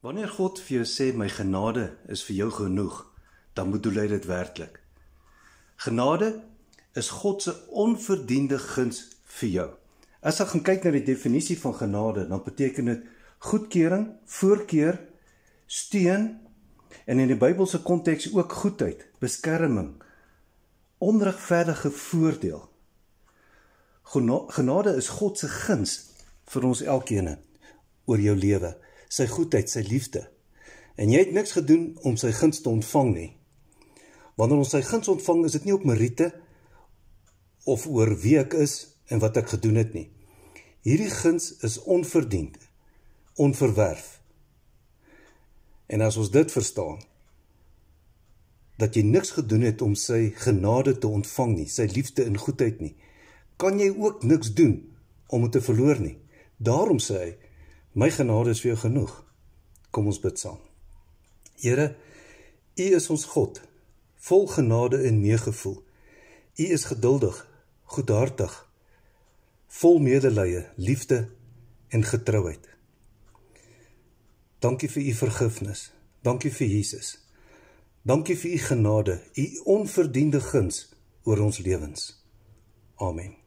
Wanneer God vir jou sê, my genade is vir jou genoeg, dan bedoel hy dit werklik. Genade is God se onverdiende guns vir jou. As jy gaan kyk na die definisie van genade, dan beteken dit goedkeuring, voorkeur, steun, en in die Bybelse konteks ook goedheid, beskerming, onregverdige voordeel. Genade is God se guns vir ons elkeen oor jou lewe, sy goedheid, sy liefde. En jy het niks gedoen om sy guns te ontvang nie. Wanneer ons sy guns ontvang, is dit nie op meriete of oor wie ek is en wat ek gedoen het nie. Hierdie guns is onverdiend, onverwerf. En as ons dit verstaan, dat jy niks gedoen het om sy genade te ontvang nie, sy liefde en goedheid nie, kan jy ook niks doen om het te verloor nie. Daarom sê hy, my genade is vir jou genoeg. Kom ons bid saam. Here, U is ons God, vol genade en meegevoel. U is geduldig, goedhartig, vol medelee, liefde en getrouheid. Dankie vir U vergifnis. Dankie vir Jesus. Dankie vir U genade, U onverdiende guns oor ons lewens. Amen.